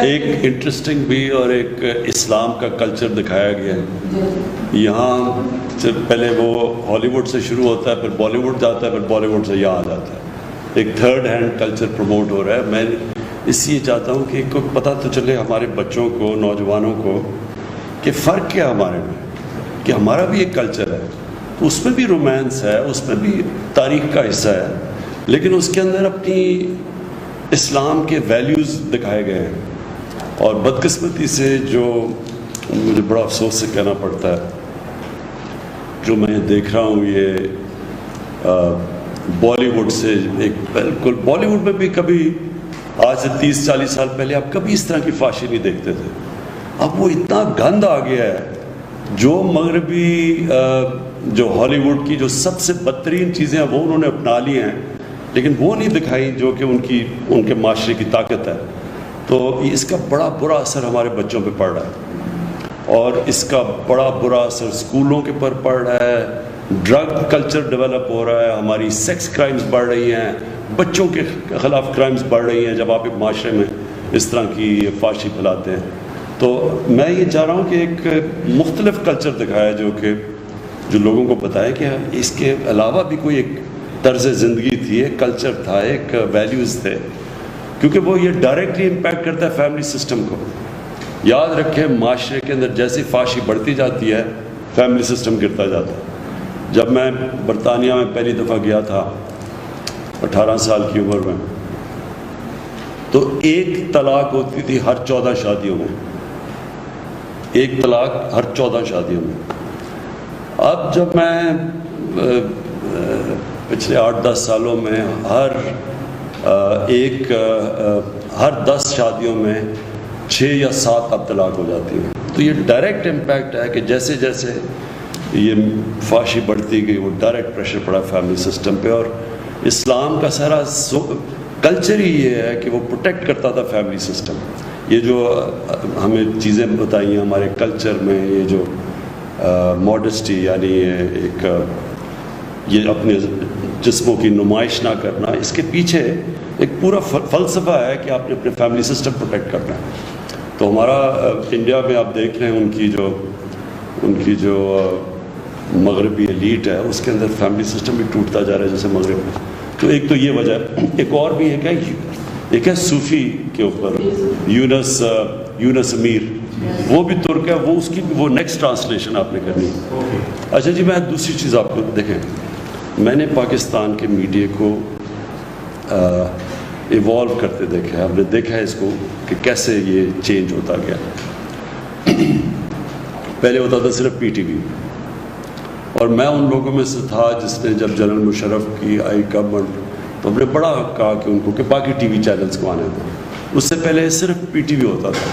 ایک انٹرسٹنگ بھی اور ایک اسلام کا کلچر دکھایا گیا ہے. یہاں سے پہلے وہ ہالی ووڈ سے شروع ہوتا ہے، پھر بالی ووڈ جاتا ہے، پھر بالی ووڈ سے یہاں آ جاتا ہے. ایک تھرڈ ہینڈ کلچر پروموٹ ہو رہا ہے. میں اس لیے چاہتا ہوں کہ کوئی پتہ تو چلے ہمارے بچوں کو، نوجوانوں کو، کہ فرق کیا ہمارے میں، کہ ہمارا بھی ایک کلچر ہے، اس میں بھی رومانس ہے، اس میں بھی تاریخ کا حصہ ہے، لیکن اس کے اندر اپنی اسلام کے ویلیوز دکھائے گئے ہیں. اور بدقسمتی سے جو مجھے بڑا افسوس سے کہنا پڑتا ہے، جو میں دیکھ رہا ہوں یہ بالی ووڈ سے ایک بالکل، بالی ووڈ میں بھی کبھی آج سے 30-40 سال پہلے آپ کبھی اس طرح کی فحاشی نہیں دیکھتے تھے. اب وہ اتنا گند آ گیا ہے. جو مغربی جو ہالی ووڈ کی جو سب سے بدترین چیزیں ہیں وہ انہوں نے اپنا لی ہیں، لیکن وہ نہیں دکھائی جو کہ ان کے معاشرے کی طاقت ہے. تو اس کا بڑا برا اثر ہمارے بچوں پہ پڑ رہا ہے، اور اس کا بڑا برا اثر اسکولوں کے پر پڑ رہا ہے. ڈرگ کلچر ڈیولپ ہو رہا ہے، ہماری سیکس کرائمز بڑھ رہی ہیں، بچوں کے خلاف کرائمز بڑھ رہی ہیں جب آپ ایک معاشرے میں اس طرح کی فحاشی پھیلاتے ہیں. تو میں یہ چاہ رہا ہوں کہ ایک مختلف کلچر دکھایا جو لوگوں کو بتائے کہ اس کے علاوہ بھی کوئی ایک طرز زندگی تھی، ایک کلچر تھا، ایک ویلیوز تھے، کیونکہ وہ یہ ڈائریکٹلی امپیکٹ کرتا ہے فیملی سسٹم کو. یاد رکھیں معاشرے کے اندر جیسی فحاشی بڑھتی جاتی ہے، فیملی سسٹم گرتا جاتا ہے. جب میں برطانیہ میں پہلی دفعہ گیا تھا 18 سال کی عمر میں، تو ایک طلاق ہوتی تھی ہر 14 شادیوں میں، ایک طلاق ہر 14 شادیوں میں. اب جب میں پچھلے 8-10 سالوں میں ہر 10 شادیوں میں 6 یا 7 اب طلاق ہو جاتی ہیں. تو یہ ڈائریکٹ امپیکٹ ہے کہ جیسے جیسے یہ فحاشی بڑھتی گئی، وہ ڈائریکٹ پریشر پڑا فیملی سسٹم پہ. اور اسلام کا سارا کلچر ہی یہ ہے کہ وہ پروٹیکٹ کرتا تھا فیملی سسٹم. یہ جو ہمیں چیزیں بتائی ہیں ہمارے کلچر میں، یہ جو ماڈسٹی، یعنی یہ اپنے جسموں کی نمائش نہ کرنا، اس کے پیچھے ایک پورا فلسفہ ہے کہ آپ نے اپنے فیملی سسٹم پروٹیکٹ کرنا ہے. تو ہمارا انڈیا میں آپ دیکھ رہے ہیں ان کی جو مغربی ایلیٹ ہے، اس کے اندر فیملی سسٹم بھی ٹوٹتا جا رہا ہے جیسے مغرب میں. تو ایک تو یہ وجہ ہے. ایک اور بھی ایک ہے صوفی کے اوپر، یونس امیر، وہ بھی ترک ہے، وہ اس کی وہ نیکسٹ ٹرانسلیشن آپ نے کرنی ہے. اچھا جی، میں دوسری چیز آپ کو دیکھیں، میں نے پاکستان کے میڈیا کو ایوالو کرتے دیکھا ہے. ہم نے دیکھا ہے اس کو کہ کیسے یہ چینج ہوتا گیا. پہلے ہوتا تھا صرف پی ٹی وی، اور میں ان لوگوں میں سے تھا جس نے جب جنرل مشرف کی آئی گورنمنٹ، تو ہم نے بڑا کہا کہ ان کو کہ باقی ٹی وی چینلز کو آنے دیں. اس سے پہلے صرف پی ٹی وی ہوتا تھا.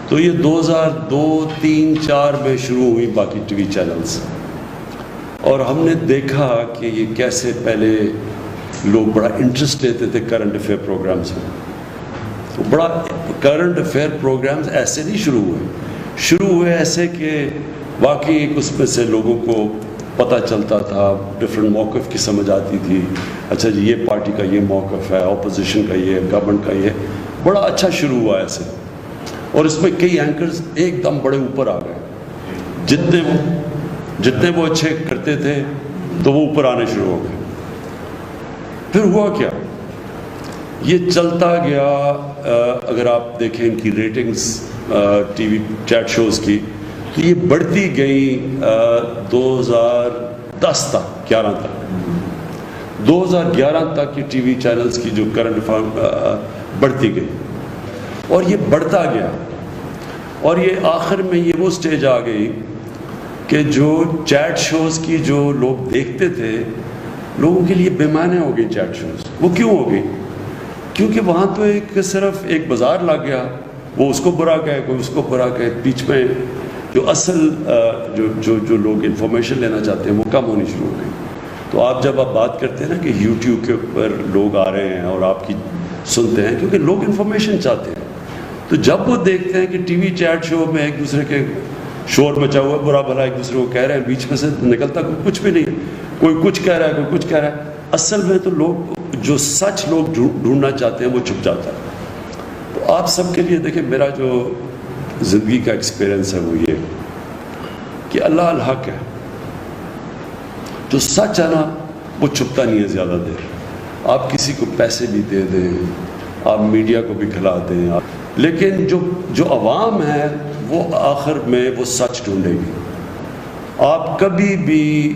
تو یہ 2002, 3, 4 میں شروع ہوئی باقی ٹی وی چینلز، اور ہم نے دیکھا کہ یہ کیسے پہلے لوگ بڑا انٹرسٹ لیتے تھے کرنٹ افیئر پروگرامز میں. تو بڑا کرنٹ افیئر پروگرامز ایسے نہیں شروع ہوئے ایسے کہ واقعی ایک اس میں سے لوگوں کو پتہ چلتا تھا، ڈفرینٹ موقف کی سمجھ آتی تھی. اچھا جی، یہ پارٹی کا یہ موقف ہے، اپوزیشن کا یہ، گورنمنٹ کا یہ. بڑا اچھا شروع ہوا ایسے، اور اس میں کئی اینکرز ایک دم بڑے اوپر آ گئے. جتنے وہ اچھے کرتے تھے تو وہ اوپر آنے شروع ہو گئے. پھر ہوا کیا، یہ چلتا گیا. اگر آپ دیکھیں ان کی ratings T V chat shows کی، تو یہ بڑھتی گئی 2010 تک، 2011 تک یہ ٹی وی چینلز کی جو کرنٹ بڑھتی گئی، اور یہ بڑھتا گیا. اور یہ آخر میں یہ وہ سٹیج آ گئی کہ جو چیٹ شوز کی جو لوگ دیکھتے تھے، لوگوں کے لیے بے معنی ہو گئی چیٹ شوز. وہ کیوں ہو گئی؟ کیونکہ وہاں تو صرف ایک بازار لگ گیا، وہ اس کو برا کہے، کوئی اس کو برا کہے. بیچ میں جو اصل جو لوگ انفارمیشن لینا چاہتے ہیں وہ کم ہونی شروع ہو گئی. تو آپ جب بات کرتے ہیں نا کہ یوٹیوب کے اوپر لوگ آ رہے ہیں اور آپ کی سنتے ہیں، کیونکہ لوگ انفارمیشن چاہتے ہیں. تو جب وہ دیکھتے ہیں کہ ٹی وی چیٹ شو میں ایک دوسرے کے شور مچا ہوا، برا بھلا ایک دوسرے کو کہہ رہے ہیں، بیچ میں سے نکلتا کچھ بھی نہیں، کوئی کچھ کہہ رہا ہے، کوئی کچھ کہہ رہا ہے. اصل میں تو لوگ جو سچ لوگ ڈھونڈنا چاہتے ہیں وہ چھپ جاتا ہے. تو تو آپ سب کے لیے دیکھیں میرا جو زندگی کا ایکسپیرئنس ہے وہ یہ کہ اللہ الحق ہے. جو سچ ہے نا وہ چھپتا نہیں ہے زیادہ دیر. آپ کسی کو پیسے بھی دے دیں, آپ میڈیا کو بھی کھلا دیں, لیکن جو عوام ہے وہ آخر میں وہ سچ ڈھونڈے گی. آپ کبھی بھی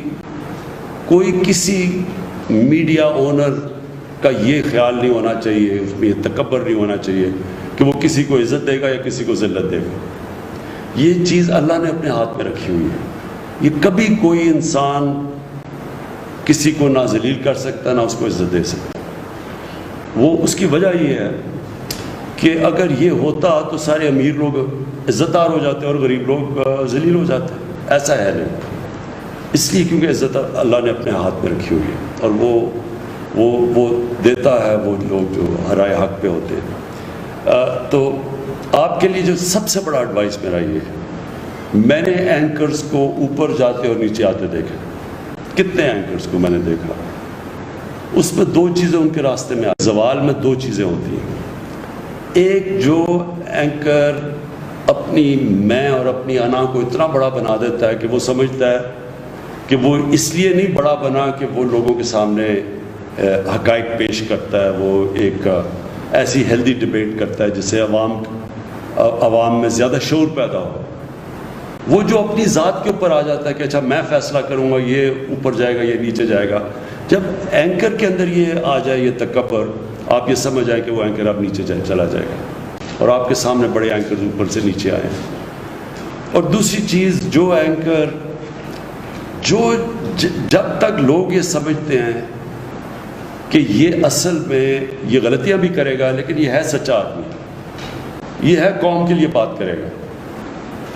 کوئی کسی میڈیا اونر کا یہ خیال نہیں ہونا چاہیے, اس میں یہ تکبر نہیں ہونا چاہیے کہ وہ کسی کو عزت دے گا یا کسی کو ذلت دے گا. یہ چیز اللہ نے اپنے ہاتھ میں رکھی ہوئی ہے. یہ کبھی کوئی انسان کسی کو نہ ذلیل کر سکتا نہ اس کو عزت دے سکتا. وہ اس کی وجہ یہ ہے کہ اگر یہ ہوتا تو سارے امیر لوگ عزت دار ہو جاتے اور غریب لوگ ذلیل ہو جاتے. ایسا ہے نہیں, اس لیے کیونکہ عزت اللہ نے اپنے ہاتھ میں رکھی ہوئی ہے اور وہ دیتا ہے وہ لوگ جو رائے حق پہ ہوتے ہیں. تو آپ کے لیے جو سب سے بڑا ایڈوائس میرا یہ ہے, میں نے اینکرز کو اوپر جاتے اور نیچے آتے دیکھا. کتنے اینکرز کو میں نے دیکھا, اس میں دو چیزیں ان کے راستے میں زوال میں دو چیزیں ہوتی ہیں. ایک جو اینکر اپنی میں اور اپنی انا کو اتنا بڑا بنا دیتا ہے کہ وہ سمجھتا ہے کہ وہ اس لیے نہیں بڑا بنا کہ وہ لوگوں کے سامنے حقائق پیش کرتا ہے, وہ ایک ایسی ہیلدی ڈبیٹ کرتا ہے جس سے عوام میں زیادہ شعور پیدا ہو. وہ جو اپنی ذات کے اوپر آ جاتا ہے کہ اچھا میں فیصلہ کروں گا, یہ اوپر جائے گا یہ نیچے جائے گا. جب اینکر کے اندر یہ آ جائے یہ تکبر, آپ یہ سمجھ آئے کہ وہ اینکر اب نیچے چلا جائے گا اور آپ کے سامنے بڑے اینکر اوپر سے نیچے آئے ہیں. اور دوسری چیز, جو اینکر جب تک لوگ یہ سمجھتے ہیں کہ یہ اصل میں یہ غلطیاں بھی کرے گا لیکن یہ ہے سچا آدمی, یہ ہے قوم کے لیے بات کرے گا,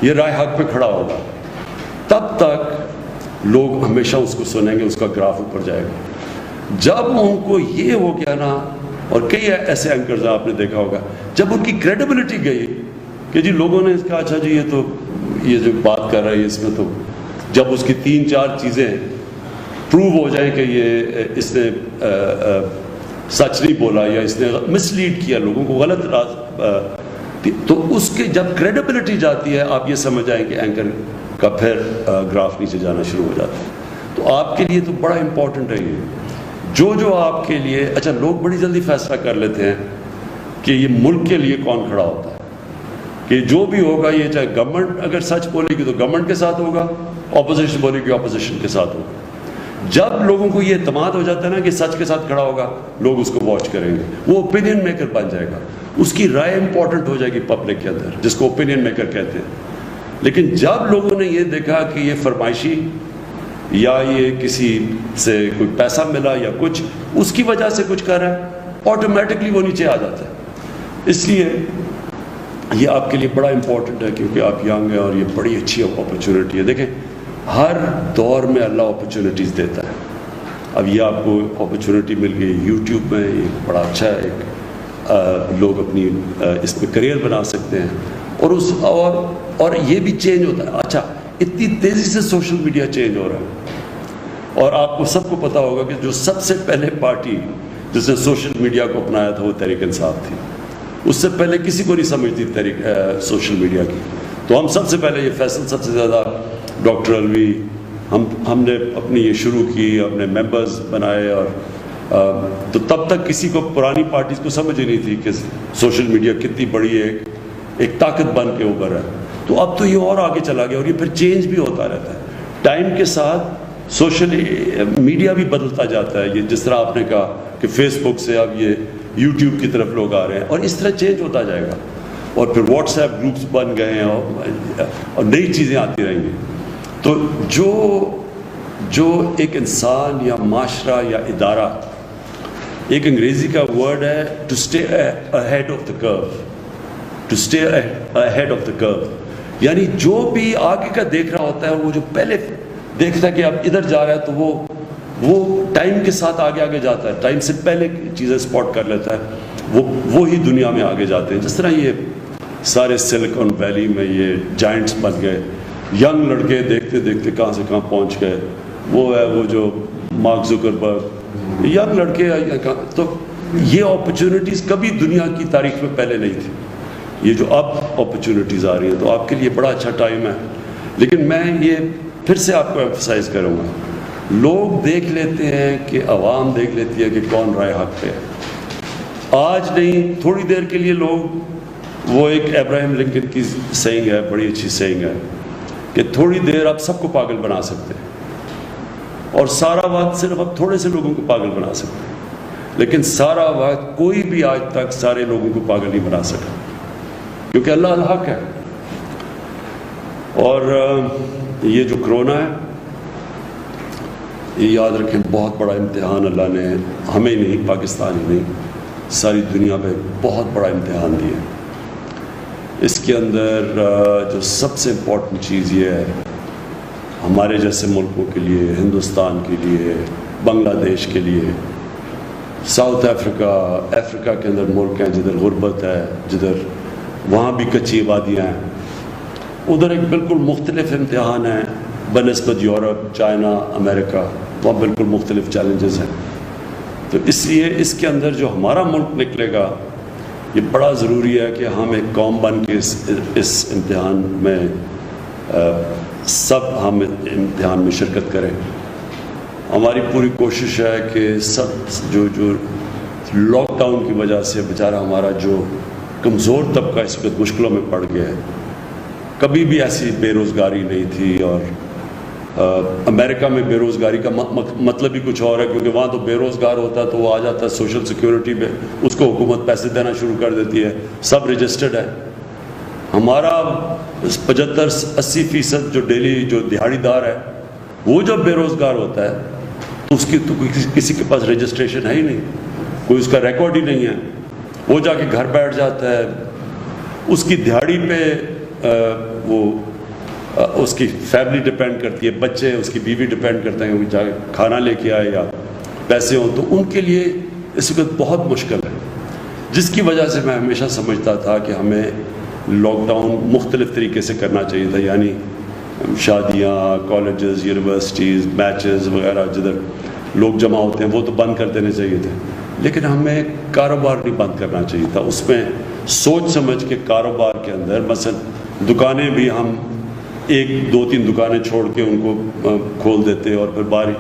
یہ رائے حق پہ کھڑا ہوگا, تب تک لوگ ہمیشہ اس کو سنیں گے, اس کا گراف اوپر جائے گا. جب ان کو یہ ہو گیا نا, اور کئی ایسے اینکرز آپ نے دیکھا ہوگا, جب ان کی کریڈیبلٹی گئی کہ جی لوگوں نے کہا اچھا جی یہ جو بات کر رہا ہے اس میں تو, جب اس کی 3-4 چیزیں پروو ہو جائیں کہ یہ اس نے سچ نہیں بولا یا اس نے مس لیڈ کیا لوگوں کو, غلط تو اس کے جب کریڈیبلٹی جاتی ہے آپ یہ سمجھ آئیں کہ اینکر کا پھر گراف نیچے جانا شروع ہو جاتا ہے. تو آپ کے لیے تو بڑا امپورٹنٹ ہے یہ جو آپ کے لیے. اچھا لوگ بڑی جلدی فیصلہ کر لیتے ہیں کہ یہ ملک کے لیے کون کھڑا ہوتا ہے, کہ جو بھی ہوگا یہ چاہے گورنمنٹ اگر سچ بولے گی تو گورنمنٹ کے ساتھ ہوگا, اپوزیشن بولے گی اپوزیشن کے ساتھ ہوگا. جب لوگوں کو یہ اعتماد ہو جاتا ہے نا کہ سچ کے ساتھ کھڑا ہوگا, لوگ اس کو واچ کریں گے, وہ اوپینین میکر بن جائے گا, اس کی رائے امپورٹنٹ ہو جائے گی پبلک کے اندر, جس کو اوپینین میکر کہتے ہیں. لیکن جب لوگوں نے یہ دیکھا کہ یہ فرمائشی یا یہ کسی سے کوئی پیسہ ملا یا کچھ اس کی وجہ سے کچھ کر رہا ہے, آٹومیٹکلی وہ نیچے آ جاتا ہے. اس لیے یہ آپ کے لیے بڑا امپورٹنٹ ہے کیونکہ آپ ینگ ہیں اور یہ بڑی اچھی اپرچونٹی ہے. دیکھیں ہر دور میں اللہ اپرچونٹیز دیتا ہے. اب یہ آپ کو اپرچونٹی مل گئی یوٹیوب میں, ایک بڑا اچھا ایک لوگ اپنی اس پہ کریئر بنا سکتے ہیں اور یہ بھی چینج ہوتا ہے. اچھا اتنی تیزی سے سوشل میڈیا چینج ہو رہا ہے اور آپ کو سب کو پتہ ہوگا کہ جو سب سے پہلے پارٹی جس نے سوشل میڈیا کو اپنایا تھا وہ تحریک انصاف تھی. اس سے پہلے کسی کو نہیں سمجھتی سوشل میڈیا کی. تو ہم سب سے پہلے یہ فیصل سب سے زیادہ ڈاکٹر الوی ہم نے اپنی یہ شروع کی, اپنے ممبرز بنائے, اور تو تب تک کسی کو پرانی پارٹیز کو سمجھ ہی نہیں تھی کہ سوشل میڈیا کتنی بڑی ایک طاقت بن کے اوپر ہے. تو اب تو یہ اور آگے چلا گیا اور یہ پھر چینج بھی ہوتا رہتا ہے. ٹائم کے ساتھ سوشل میڈیا بھی بدلتا جاتا ہے. یہ جس طرح آپ نے کہا کہ فیس بک سے اب یہ یوٹیوب کی طرف لوگ آ رہے ہیں اور اس طرح چینج ہوتا جائے گا. اور پھر واٹس ایپ گروپس بن گئے ہیں اور نئی چیزیں آتی رہیں گی. تو جو ایک انسان یا معاشرہ یا ادارہ, ایک انگریزی کا ورڈ ہے to stay ahead of the کرو, to stay ahead of the کرو, یعنی جو بھی آگے کا دیکھ رہا ہوتا ہے وہ جو پہلے دیکھتا ہے کہ اب ادھر جا رہا ہے تو وہ ٹائم کے ساتھ آگے جاتا ہے, ٹائم سے پہلے چیزیں اسپاٹ کر لیتا ہے, وہی دنیا میں آگے جاتے ہیں. جس طرح یہ سارے سلیکن ویلی میں یہ جائنٹس بن گئے, ینگ لڑکے دیکھتے دیکھتے کہاں سے کہاں پہنچ گئے. وہ ہے وہ جو مارک زکربرگ, ینگ لڑکے. تو یہ اپرچونٹیز کبھی دنیا کی تاریخ میں پہلے نہیں تھی. یہ جو اب اپرچونٹیز آ رہی ہیں تو آپ کے لیے بڑا اچھا ٹائم ہے. لیکن میں یہ پھر سے آپ کو ایمفسائز کروں گا, لوگ دیکھ لیتے ہیں کہ عوام دیکھ لیتی ہے کہ کون رائے حق پہ ہے. آج نہیں, تھوڑی دیر کے لیے لوگ, وہ ایک ابراہیم لنکن کی سینگ ہے, بڑی اچھی سینگ ہے کہ تھوڑی دیر آپ سب کو پاگل بنا سکتے ہیں اور سارا وقت صرف آپ تھوڑے سے لوگوں کو پاگل بنا سکتے ہیں, لیکن سارا وقت کوئی بھی آج تک سارے لوگوں کو پاگل نہیں بنا سکا, کیونکہ اللہ الحق ہے. اور یہ جو کرونا ہے, یہ یاد رکھیں بہت بڑا امتحان اللہ نے ہمیں نہیں, پاکستان ہی نہیں, ساری دنیا پہ بہت بڑا امتحان دیا. اس کے اندر جو سب سے امپورٹنٹ چیز یہ ہے, ہمارے جیسے ملکوں کے لیے, ہندوستان کے لیے, بنگلہ دیش کے لیے, ساؤتھ افریقہ کے اندر ملک ہیں جدھر غربت ہے, جدھر وہاں بھی کچی آبادیاں ہیں, ادھر ایک بالکل مختلف امتحان ہے بنسبت یورپ, چائنا, امریکہ, وہاں بالکل مختلف چیلنجز ہیں. تو اس لیے اس کے اندر جو ہمارا ملک نکلے گا, یہ بڑا ضروری ہے کہ ہم ایک قوم بن کے اس امتحان میں سب ہم امتحان میں شرکت کریں. ہماری پوری کوشش ہے کہ سب جو لاک ڈاؤن کی وجہ سے بیچارہ ہمارا جو کمزور طبقہ اس وقت مشکلوں میں پڑ گیا ہے, کبھی بھی ایسی بے روزگاری نہیں تھی. اور امریکہ میں بے روزگاری کا مطلب ہی کچھ اور ہے, کیونکہ وہاں تو بے روزگار ہوتا ہے تو وہ آ جاتا ہے سوشل سیکیورٹی پہ, اس کو حکومت پیسے دینا شروع کر دیتی ہے, سب رجسٹرڈ ہے. ہمارا 75-80% جو ڈیلی جو دیہاڑی دار ہے, وہ جب بے روزگار ہوتا ہے تو اس کی تو کسی کے پاس رجسٹریشن ہے ہی نہیں, کوئی اس کا ریکارڈ ہی نہیں ہے, وہ جا کے گھر بیٹھ جاتا ہے. اس کی دیہاڑی پہ وہ اس کی فیملی ڈپینڈ کرتی ہے, بچے, اس کی بیوی ڈپینڈ کرتے ہیں کہ جا کے کھانا لے کے آئے یا پیسے ہوں, تو ان کے لیے اس وقت بہت مشکل ہے. جس کی وجہ سے میں ہمیشہ سمجھتا تھا کہ ہمیں لاک ڈاؤن مختلف طریقے سے کرنا چاہیے تھا, یعنی شادیاں, کالجز, یونیورسٹیز, میچز وغیرہ جدھر لوگ جمع ہوتے ہیں وہ تو بند کر دینے چاہیے تھے, لیکن ہمیں کاروبار نہیں بند کرنا چاہیے تھا. اس میں سوچ سمجھ کے کاروبار کے اندر, مثلا دکانیں بھی ہم 1-2-3 دکانیں چھوڑ کے ان کو کھول دیتے اور پھر باری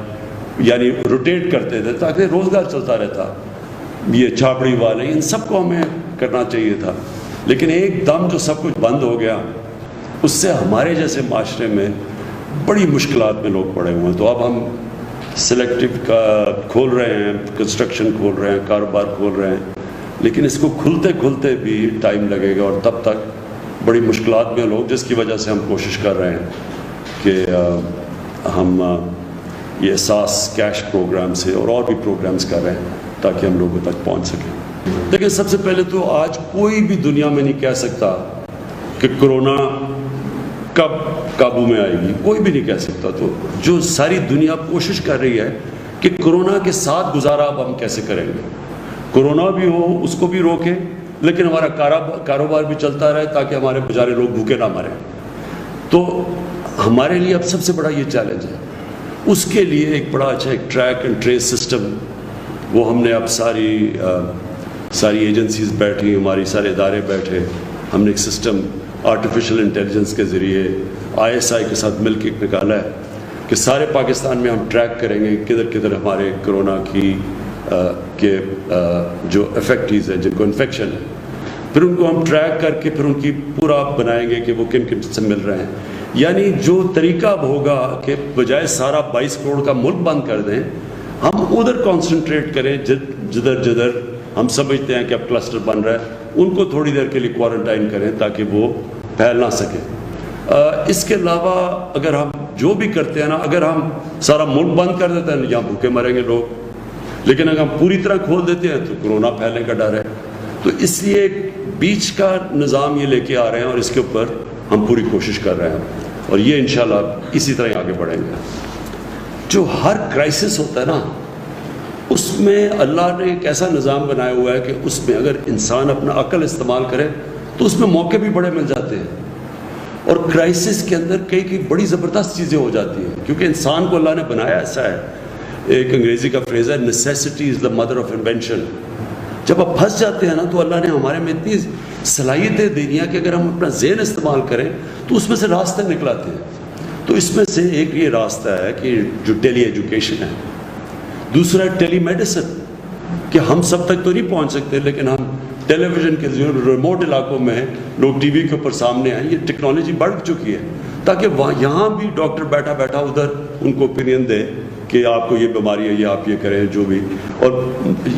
یعنی روٹیٹ کرتے تھے تاکہ روزگار چلتا رہتا. یہ چھاپڑی والے, ان سب کو ہمیں کرنا چاہیے تھا, لیکن ایک دم جو سب کچھ بند ہو گیا, اس سے ہمارے جیسے معاشرے میں بڑی مشکلات میں لوگ پڑے ہوئے ہیں. تو اب ہم سلیکٹو کھول رہے ہیں, کنسٹرکشن کھول رہے ہیں, کاروبار کھول رہے ہیں, لیکن اس کو کھلتے کھلتے بھی ٹائم لگے گا, اور تب تک بڑی مشکلات میں لوگ, جس کی وجہ سے ہم کوشش کر رہے ہیں کہ ہم یہ احساس کیش پروگرام سے اور بھی پروگرامز کر رہے ہیں تاکہ ہم لوگوں تک پہنچ سکیں. لیکن سب سے پہلے تو آج کوئی بھی دنیا میں نہیں کہہ سکتا کہ کرونا کب قابو میں آئے گی, کوئی بھی نہیں کہہ سکتا. تو جو ساری دنیا کوشش کر رہی ہے کہ کرونا کے ساتھ گزارا اب ہم کیسے کریں گے, کرونا بھی ہو اس کو بھی روکیں, لیکن ہمارا کاروبار بھی چلتا رہے تاکہ ہمارے بیچارے لوگ بھوکے نہ مریں. تو ہمارے لیے اب سب سے بڑا یہ چیلنج ہے. اس کے لیے ایک بڑا اچھا ایک ٹریک اینڈ ٹریس سسٹم, وہ ہم نے اب ساری ایجنسیز بیٹھی, ہماری سارے ادارے بیٹھے, ہم نے ایک سسٹم آرٹیفیشل انٹیلیجنس کے ذریعے ISI کے ساتھ مل کے نکالا ہے کہ سارے پاکستان میں ہم ٹریک کریں گے کدھر کدھر ہمارے کرونا کی کے جو افیکٹیز ہیں, جن کو انفیکشن ہے, پھر ان کو ہم ٹریک کر کے پھر ان کی پورا بنائیں گے کہ وہ کن کن سے مل رہے ہیں. یعنی جو طریقہ اب ہوگا کہ بجائے سارا 22 کروڑ کا ملک بند کر دیں, ہم ادھر کانسنٹریٹ کریں جدھر ہم سمجھتے ہیں کہ اب کلسٹر بن رہا ہے, ان کو تھوڑی دیر کے لیے کوارنٹائن کریں تاکہ وہ پھیل نہ سکیں. اس کے علاوہ اگر ہم جو بھی کرتے ہیں نا, اگر ہم سارا ملک بند کر دیتے ہیں یہاں بھوکے مریں گے لوگ, لیکن اگر ہم پوری طرح کھول دیتے ہیں تو کرونا پھیلنے کا ڈر ہے. تو اس لیے ایک بیچ کا نظام یہ لے کے آ رہے ہیں اور اس کے اوپر ہم پوری کوشش کر رہے ہیں, اور یہ انشاءاللہ اسی طرح آگے بڑھیں گے. جو ہر کرائسس ہوتا ہے نا, اس میں اللہ نے ایک ایسا نظام بنایا ہوا ہے کہ اس میں اگر انسان اپنا عقل استعمال کرے تو اس میں موقع بھی بڑے مل جاتے ہیں. اور کرائسس کے اندر کئی بڑی زبردست چیزیں ہو جاتی ہیں, کیونکہ انسان کو اللہ نے بنایا ایسا ہے. ایک انگریزی کا فریز ہے, necessity is the mother of invention. جب آپ پھنس جاتے ہیں نا تو اللہ نے ہمارے میں اتنی صلاحیتیں دینی ہے کہ اگر ہم اپنا ذہن استعمال کریں تو اس میں سے راستے نکلاتے ہیں. تو اس میں سے ایک یہ راستہ ہے کہ جو ٹیلی ایجوکیشن ہے، دوسرا ٹیلی میڈیسن، کہ ہم سب تک تو نہیں پہنچ سکتے لیکن ہم ٹیلی ویژن کے ذریعے ریموٹ علاقوں میں لوگ ٹی وی کے اوپر سامنے آئیں. یہ ٹیکنالوجی بڑھ چکی ہے تاکہ وہاں یہاں بھی ڈاکٹر بیٹھا بیٹھا ادھر ان کو اوپینین دے کہ آپ کو یہ بیماری ہے، یہ آپ یہ کریں جو بھی. اور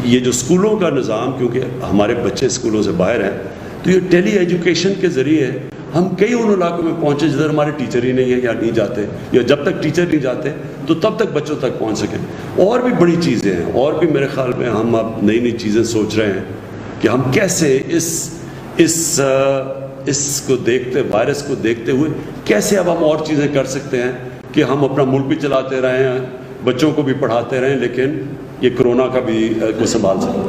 یہ جو اسکولوں کا نظام، کیونکہ ہمارے بچے اسکولوں سے باہر ہیں، تو یہ ٹیلی ایجوکیشن کے ذریعے ہم کئی ان علاقوں میں پہنچے جدھر ہمارے ٹیچر ہی نہیں ہیں یا نہیں جاتے، یا جب تک ٹیچر نہیں جاتے تو تب تک بچوں تک پہنچ سکیں. اور بھی بڑی چیزیں ہیں، اور بھی میرے خیال میں ہم اب نئی نئی چیزیں سوچ رہے ہیں کہ ہم کیسے اس کو دیکھتے، وائرس کو دیکھتے ہوئے کیسے اب ہم اور چیزیں کر سکتے ہیں کہ ہم اپنا ملک بھی چلاتے رہیں ہیں، بچوں کو بھی پڑھاتے رہیں، لیکن یہ کرونا کا بھی کو سنبھال سکیں.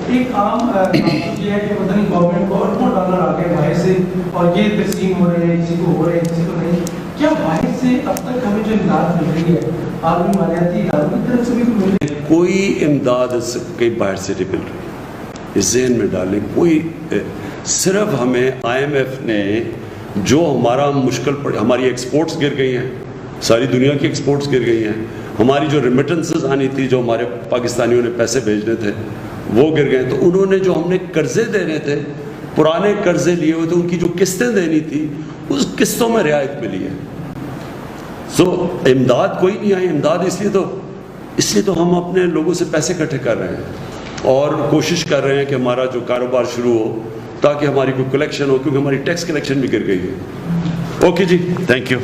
ایک عام یہ ہے کہ پتہ نہیں گورنمنٹ کو اربوں ڈالر آ گئے باہر سے اور یہ تقسیم ہو رہے ہیں، کسی کو ہو رہے ہیں کسی کو نہیں. کیا باہر سے اب تک ہمیں جو امداد مل رہی ہے عالمی مالیاتی اداروں کی طرف سے بھی مل رہی ہے؟ کوئی امداد کئی باہر سے نہیں مل رہی. اس ذہن میں ڈالیں، کوئی صرف ہمیں آئی ایم ایف نے جو ہمارا مشکل پڑ، ہماری ایکسپورٹس گر گئی ہیں، ساری دنیا کی ایکسپورٹس گر گئی ہیں، ہماری جو ریمیٹنسز آنی تھی، جو ہمارے پاکستانیوں نے پیسے بھیجنے تھے وہ گر گئے. تو انہوں نے جو ہم نے قرضے دینے تھے، پرانے قرضے لیے ہوئے تھے، ان کی جو قسطیں دینی تھی اس قسطوں میں رعایت ملی ہے. سو امداد کوئی نہیں آئی. امداد اس لیے تو ہم اپنے لوگوں سے پیسے اکٹھے کر رہے ہیں اور کوشش کر رہے ہیں کہ ہمارا جو کاروبار شروع ہو تاکہ ہماری کوئی کلیکشن ہو، کیونکہ ہماری ٹیکس کلیکشن بھی گر گئی ہے. Okay ji, thank you.